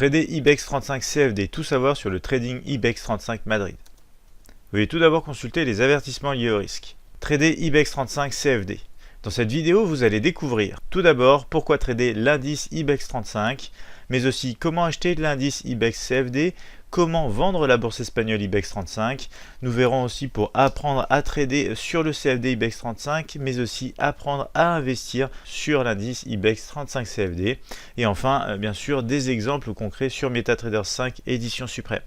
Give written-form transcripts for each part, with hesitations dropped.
Trader IBEX 35 CFD, tout savoir sur le trading IBEX 35 Madrid. Veuillez tout d'abord consulter les avertissements liés au risque. Trader IBEX 35 CFD. Dans cette vidéo, vous allez découvrir tout d'abord pourquoi trader l'indice IBEX 35, mais aussi comment acheter l'indice IBEX CFD, comment vendre la bourse espagnole IBEX 35. Nous verrons aussi pour apprendre à trader sur le CFD IBEX 35, mais aussi apprendre à investir sur l'indice IBEX 35 CFD. Et enfin, bien sûr, des exemples concrets sur MetaTrader 5 édition suprême.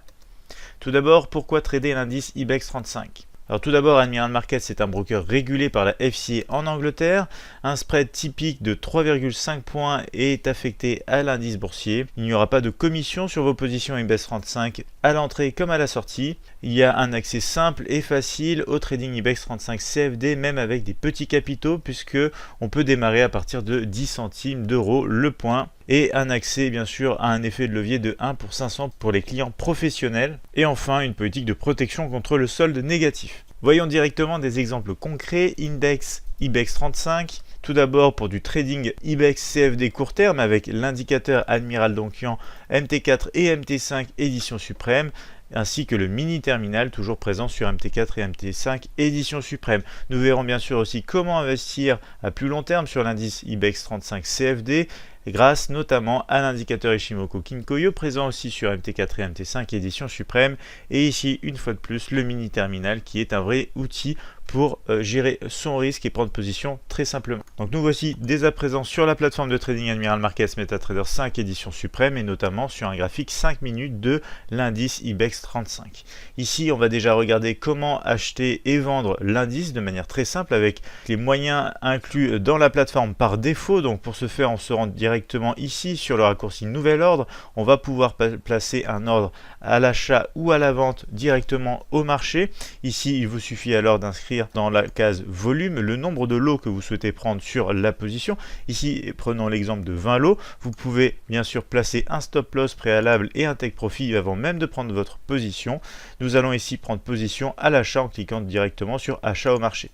Tout d'abord, pourquoi trader l'indice IBEX 35 ? Alors tout d'abord, Admiral Markets est un broker régulé par la FCA en Angleterre. Un spread typique de 3,5 points est affecté à l'indice boursier. Il n'y aura pas de commission sur vos positions IBEX 35 à l'entrée comme à la sortie. Il y a un accès simple et facile au trading IBEX 35 CFD, même avec des petits capitaux, puisque on peut démarrer à partir de 10 centimes d'euros le point. Et un accès bien sûr à un effet de levier de 1 pour 500 pour les clients professionnels. Et enfin, une politique de protection contre le solde négatif. Voyons directement des exemples concrets. Index IBEX 35. Tout d'abord pour du trading IBEX CFD court terme avec l'indicateur Admiral Donkian MT4 et MT5 édition suprême, ainsi que le mini terminal toujours présent sur MT4 et MT5 édition suprême. Nous verrons bien sûr aussi comment investir à plus long terme sur l'indice IBEX 35 CFD, grâce notamment à l'indicateur Ishimoku Kinkoyo présent aussi sur MT4 et MT5 édition suprême, et ici une fois de plus le mini terminal qui est un vrai outil pour gérer son risque et prendre position très simplement. Donc nous voici dès à présent sur la plateforme de trading Admiral Markets MetaTrader 5 édition suprême, et notamment sur un graphique 5 minutes de l'indice IBEX 35. Ici on va déjà regarder comment acheter et vendre l'indice de manière très simple avec les moyens inclus dans la plateforme par défaut. Donc pour ce faire, on se rend directement ici sur le raccourci nouvel ordre. On va pouvoir placer un ordre à l'achat ou à la vente directement au marché. Ici il vous suffit alors d'inscrire dans la case volume le nombre de lots que vous souhaitez prendre sur la position. Ici prenons l'exemple de 20 lots. Vous pouvez bien sûr placer un stop loss préalable et un take profit avant même de prendre votre position. Nous allons ici prendre position à l'achat en cliquant directement sur achat au marché.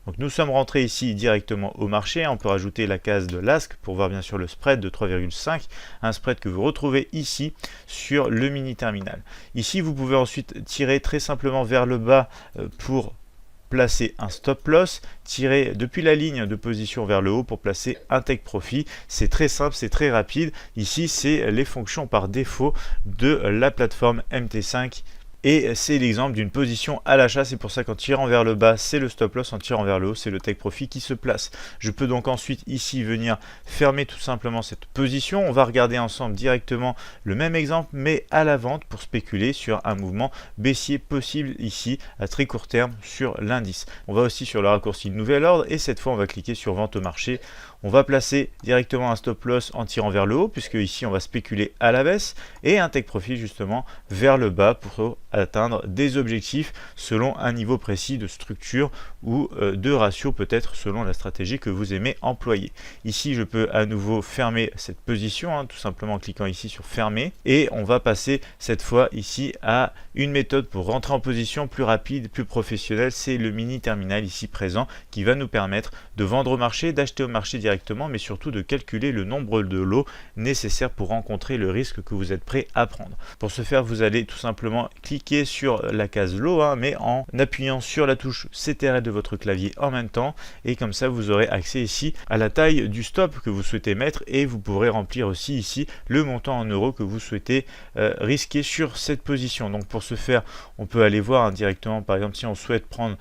Donc nous sommes rentrés ici directement au marché. On peut rajouter la case de l'ASK pour voir bien sûr le spread de 3,5, un spread que vous retrouvez ici sur le mini terminal. Ici vous pouvez ensuite tirer très simplement vers le bas pour placer un stop loss, tirer depuis la ligne de position vers le haut pour placer un take profit. C'est très simple, c'est très rapide. Ici c'est les fonctions par défaut de la plateforme MT5. Et c'est l'exemple d'une position à l'achat. C'est pour ça qu'en tirant vers le bas, c'est le stop loss. En tirant vers le haut, c'est le take profit qui se place. Je peux donc ensuite ici venir fermer tout simplement cette position. On va regarder ensemble directement le même exemple, mais à la vente pour spéculer sur un mouvement baissier possible ici à très court terme sur l'indice. On va aussi sur le raccourci nouvel ordre et cette fois, on va cliquer sur vente au marché. On va placer directement un stop loss en tirant vers le haut, puisque ici on va spéculer à la baisse, et un take profit justement vers le bas pour atteindre des objectifs selon un niveau précis de structure ou de ratio, peut-être selon la stratégie que vous aimez employer. Ici je peux à nouveau fermer cette position, tout simplement en cliquant ici sur fermer, et on va passer cette fois ici à une méthode pour rentrer en position plus rapide, plus professionnelle. C'est le mini terminal ici présent qui va nous permettre de vendre au marché, d'acheter au marché directement, mais surtout de calculer le nombre de lots nécessaires pour rencontrer le risque que vous êtes prêt à prendre. Pour ce faire, vous allez tout simplement cliquer sur la case lot, mais en appuyant sur la touche CTRL de votre clavier en même temps, et comme ça vous aurez accès ici à la taille du stop que vous souhaitez mettre, et vous pourrez remplir aussi ici le montant en euros que vous souhaitez risquer sur cette position. Donc pour ce faire, on peut aller voir directement, par exemple si on souhaite prendre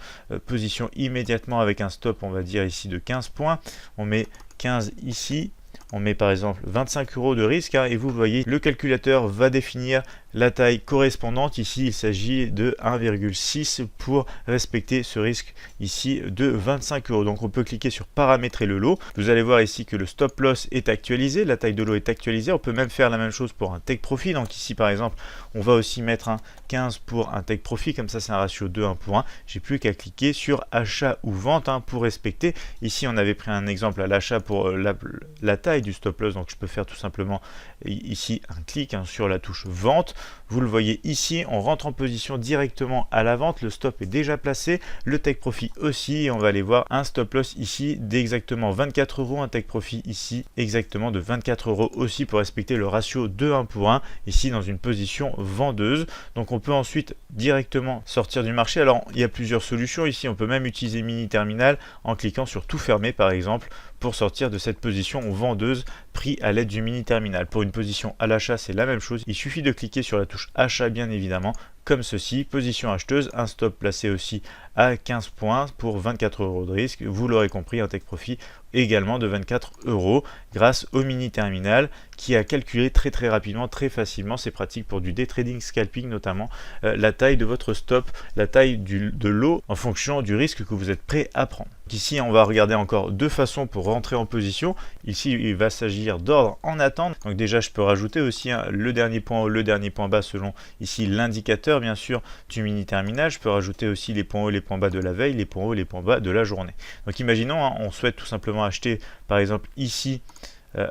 position immédiatement avec un stop, on va dire ici de 15 points, on met 15 ici, on met par exemple 25 euros de risque, et vous voyez le calculateur va définir la taille correspondante. Ici il s'agit de 1,6 pour respecter ce risque ici de 25 euros. Donc on peut cliquer sur paramétrer le lot. Vous allez voir ici que le stop loss est actualisé, la taille de lot est actualisée. On peut même faire la même chose pour un take profit. Donc ici par exemple on va aussi mettre un 15 pour un take profit, comme ça c'est un ratio de 1 pour 1. J'ai plus qu'à cliquer sur achat ou vente pour respecter. Ici on avait pris un exemple à l'achat pour la taille du stop loss, donc je peux faire tout simplement ici un clic sur la touche vente. Vous le voyez ici, on rentre en position directement à la vente, le stop est déjà placé, le take profit aussi, et on va aller voir un stop loss ici d'exactement 24 euros, un take profit ici exactement de 24 euros aussi pour respecter le ratio de 1 pour 1, ici dans une position vendeuse. Donc on peut ensuite directement sortir du marché. Alors il y a plusieurs solutions ici, on peut même utiliser mini terminal en cliquant sur tout fermer par exemple pour sortir de cette position vendeuse pris à l'aide du mini terminal. Pour une position à l'achat, c'est la même chose, il suffit de cliquer sur la touche achat bien évidemment, comme ceci, position acheteuse, un stop placé aussi à 15 points pour 24 euros de risque, vous l'aurez compris, un take profit également de 24 euros grâce au mini terminal qui a calculé très rapidement, très facilement, c'est pratique pour du day trading scalping notamment, la taille de votre stop, la taille de lot en fonction du risque que vous êtes prêt à prendre. Ici on va regarder encore deux façons pour rentrer en position. Ici il va s'agir d'ordre en attente, donc déjà je peux rajouter aussi le dernier point haut, le dernier point bas selon ici l'indicateur bien sûr du mini terminal. Je peux rajouter aussi les points hauts, les points bas de la veille, les points hauts, les points bas de la journée. Donc imaginons on souhaite tout simplement acheter par exemple ici,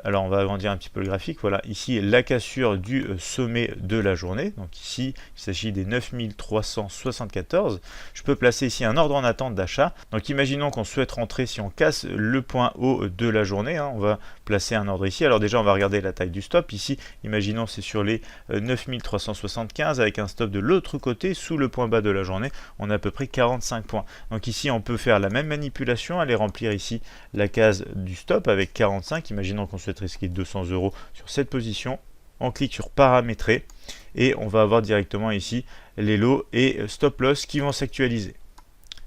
alors on va agrandir un petit peu le graphique, voilà ici la cassure du sommet de la journée, donc ici il s'agit des 9374, je peux placer ici un ordre en attente d'achat. Donc imaginons qu'on souhaite rentrer, si on casse le point haut de la journée, on va placer un ordre ici. Alors déjà on va regarder la taille du stop, ici imaginons c'est sur les 9375 avec un stop de l'autre côté sous le point bas de la journée, on a à peu près 45 points. Donc ici on peut faire la même manipulation, aller remplir ici la case du stop avec 45, imaginons qu'on souhaite risquer 200 euros sur cette position, on clique sur paramétrer et on va avoir directement ici les lots et stop loss qui vont s'actualiser.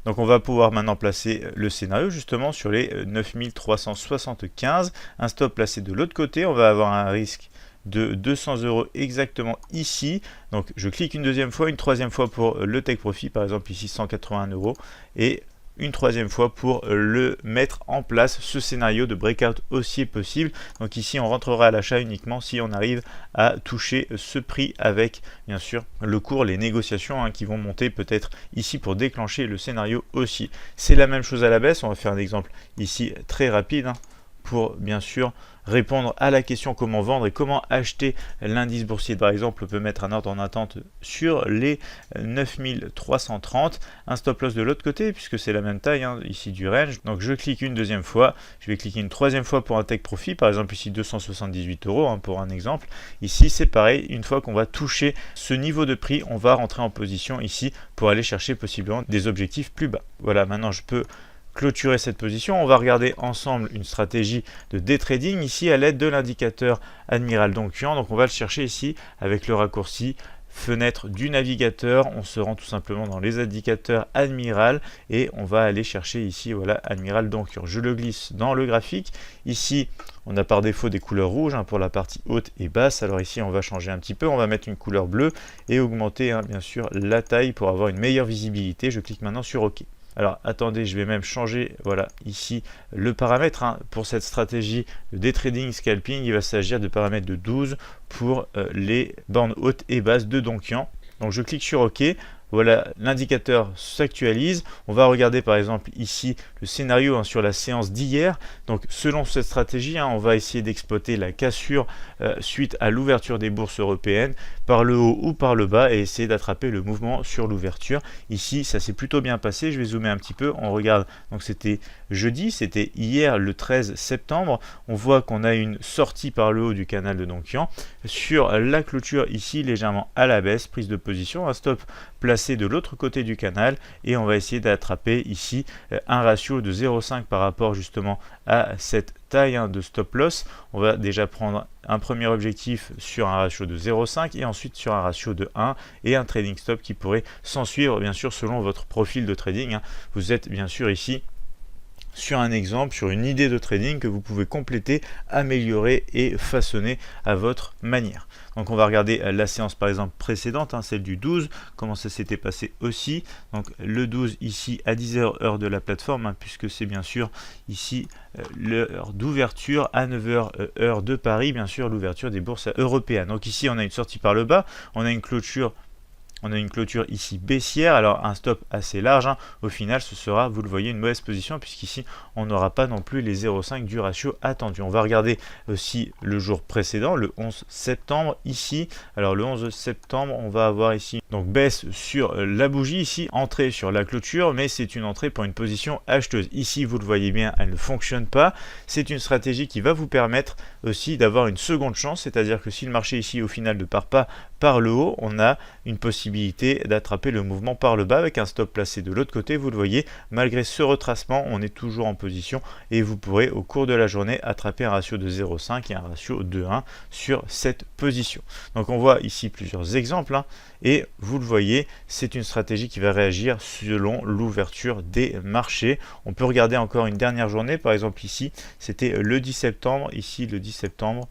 Donc on va pouvoir maintenant placer le scénario justement sur les 9375, un stop placé de l'autre côté, on va avoir un risque de 200 euros exactement ici. Donc je clique une deuxième fois, une troisième fois pour le take profit, par exemple ici 181 euros, et une troisième fois pour le mettre en place, ce scénario de breakout haussier possible. Donc ici on rentrera à l'achat uniquement si on arrive à toucher ce prix avec bien sûr le cours, les négociations qui vont monter peut-être ici pour déclencher le scénario haussier. C'est la même chose à la baisse, on va faire un exemple ici très rapide pour bien sûr répondre à la question comment vendre et comment acheter l'indice boursier. Par exemple, on peut mettre un ordre en attente sur les 9330, un stop loss de l'autre côté puisque c'est la même taille ici du range. Donc je clique une deuxième fois, je vais cliquer une troisième fois pour un take profit, par exemple ici 278 euros pour un exemple. Ici c'est pareil, une fois qu'on va toucher ce niveau de prix, on va rentrer en position ici pour aller chercher possiblement des objectifs plus bas. Voilà, maintenant je peux clôturer cette position. On va regarder ensemble une stratégie de day trading ici à l'aide de l'indicateur Admiral Donkian. Donc on va le chercher ici avec le raccourci fenêtre du navigateur. On se rend tout simplement dans les indicateurs Admiral et on va aller chercher ici voilà Admiral Donkian. Je le glisse dans le graphique. Ici on a par défaut des couleurs rouges pour la partie haute et basse. Alors ici on va changer un petit peu, on va mettre une couleur bleue et augmenter bien sûr la taille pour avoir une meilleure visibilité. Je clique maintenant sur OK. Alors attendez, je vais même changer voilà ici le paramètre pour cette stratégie de day trading scalping. Il va s'agir de paramètres de 12 pour les bornes hautes et basses de Donkian. Donc je clique sur OK. Voilà, l'indicateur s'actualise. On va regarder par exemple ici le scénario sur la séance d'hier. Donc selon cette stratégie, on va essayer d'exploiter la cassure suite à l'ouverture des bourses européennes par le haut ou par le bas et essayer d'attraper le mouvement sur l'ouverture. Ici, ça s'est plutôt bien passé. Je vais zoomer un petit peu. On regarde, donc c'était jeudi, c'était hier le 13 septembre. On voit qu'on a une sortie par le haut du canal de Donkian. Sur la clôture ici, légèrement à la baisse, prise de position, un stop placé de l'autre côté du canal et on va essayer d'attraper ici un ratio de 0,5 par rapport justement à cette taille de stop loss. On va déjà prendre un premier objectif sur un ratio de 0,5 et ensuite sur un ratio de 1 et un trading stop qui pourrait s'en suivre bien sûr selon votre profil de trading. Vous êtes bien sûr ici sur un exemple, sur une idée de trading que vous pouvez compléter, améliorer et façonner à votre manière. Donc on va regarder la séance par exemple précédente, celle du 12, comment ça s'était passé aussi. Donc le 12 ici à 10h heure de la plateforme, puisque c'est bien sûr ici l'heure d'ouverture à 9h heure de Paris, bien sûr l'ouverture des bourses européennes. Donc ici on a une sortie par le bas, on a une clôture On a une clôture ici baissière, alors un stop assez large, hein. Au final ce sera, vous le voyez, une mauvaise position puisqu'ici on n'aura pas non plus les 0,5 du ratio attendu. On va regarder aussi le jour précédent, le 11 septembre ici. Alors le 11 septembre, on va avoir ici donc baisse sur la bougie ici, entrée sur la clôture, mais c'est une entrée pour une position acheteuse. Ici vous le voyez bien, elle ne fonctionne pas. C'est une stratégie qui va vous permettre aussi d'avoir une seconde chance, c'est-à-dire que si le marché ici au final ne part pas par le haut, on a une possibilité d'attraper le mouvement par le bas avec un stop placé de l'autre côté. Vous le voyez, malgré ce retracement, on est toujours en position et vous pourrez au cours de la journée attraper un ratio de 0,5 et un ratio de 1 sur cette position. Donc on voit ici plusieurs exemples, hein, et vous le voyez, c'est une stratégie qui va réagir selon l'ouverture des marchés. On peut regarder encore une dernière journée, par exemple ici, c'était le 10 septembre, ici le 10 septembre,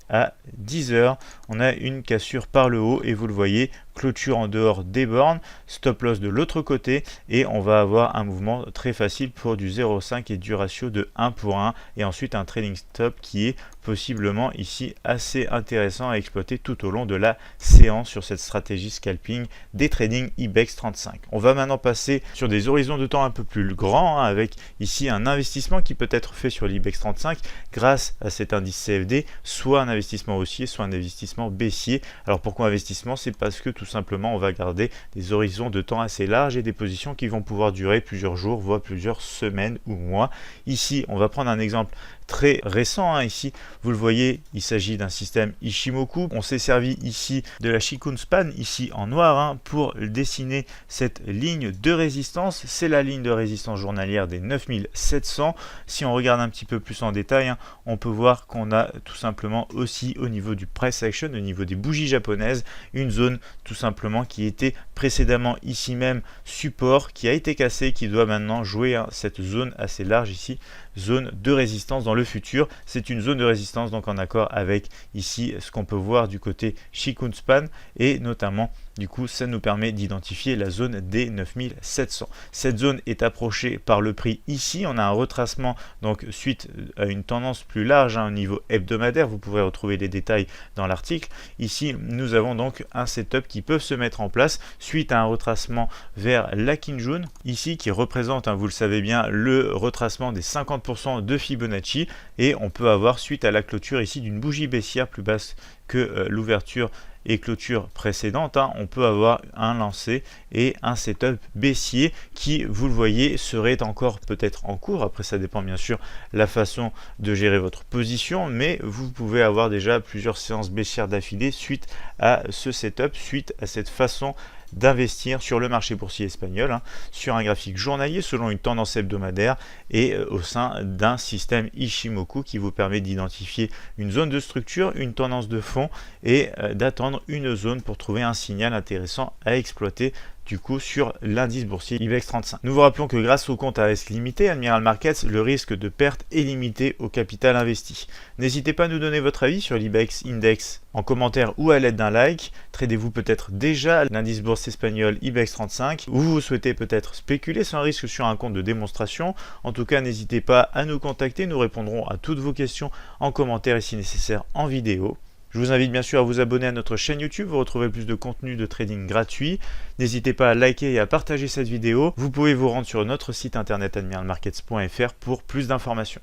à 10 h, on a une cassure par le haut et vous le voyez, clôture en dehors des bornes, stop loss de l'autre côté et on va avoir un mouvement très facile pour du 0,5 et du ratio de 1 pour 1 et ensuite un trailing stop qui est possiblement ici assez intéressant à exploiter tout au long de la séance sur cette stratégie scalping des trading IBEX 35. On va maintenant passer sur des horizons de temps un peu plus grands, hein, avec ici un investissement qui peut être fait sur l'IBEX 35 grâce à cet indice CFD, soit un investissement haussier, soit un investissement baissier. Alors pourquoi investissement? C'est parce que tout simplement on va garder des horizons de temps assez larges et des positions qui vont pouvoir durer plusieurs jours, voire plusieurs semaines ou mois. Ici, on va prendre un exemple très récent, hein. Ici, vous le voyez, il s'agit d'un système Ichimoku. On s'est servi ici de la Shikun Span, ici en noir, hein, pour dessiner cette ligne de résistance. C'est la ligne de résistance journalière des 9700. Si on regarde un petit peu plus en détail, hein, on peut voir qu'on a tout simplement aussi au niveau du price action, au niveau des bougies japonaises, une zone tout simplement qui était précédemment ici même support, qui a été cassé, qui doit maintenant jouer, hein, cette zone assez large ici, zone de résistance dans le futur. C'est une zone de résistance donc en accord avec ici ce qu'on peut voir du côté Shikun Span et notamment du coup ça nous permet d'identifier la zone des 9700. Cette zone est approchée par le prix ici. On a un retracement donc suite à une tendance plus large, hein, au niveau hebdomadaire. Vous pourrez retrouver les détails dans l'article. Ici nous avons donc un setup qui peut se mettre en place suite à un retracement vers la Kijun ici qui représente, hein, vous le savez bien, le retracement des 50% de Fibonacci et on peut avoir suite à la clôture ici d'une bougie baissière plus basse que l'ouverture et clôture précédente, hein, on peut avoir un lancer et un setup baissier qui, vous le voyez, serait encore peut-être en cours. Après, ça dépend bien sûr la façon de gérer votre position, mais vous pouvez avoir déjà plusieurs séances baissières d'affilée suite à ce setup, suite à cette façon d'investir sur le marché boursier espagnol, hein, sur un graphique journalier selon une tendance hebdomadaire et au sein d'un système Ichimoku qui vous permet d'identifier une zone de structure, une tendance de fond et d'attendre une zone pour trouver un signal intéressant à exploiter du coup sur l'indice boursier IBEX 35. Nous vous rappelons que grâce au compte à risque limité Admiral Markets, le risque de perte est limité au capital investi. N'hésitez pas à nous donner votre avis sur l'IBEX Index en commentaire ou à l'aide d'un like. Tradez-vous peut-être déjà l'indice bourse espagnol IBEX 35 ou vous souhaitez peut-être spéculer sans risque sur un compte de démonstration. En tout cas, n'hésitez pas à nous contacter, nous répondrons à toutes vos questions en commentaire et si nécessaire en vidéo. Je vous invite bien sûr à vous abonner à notre chaîne YouTube, vous retrouverez plus de contenu de trading gratuit. N'hésitez pas à liker et à partager cette vidéo. Vous pouvez vous rendre sur notre site internet admiralmarkets.fr pour plus d'informations.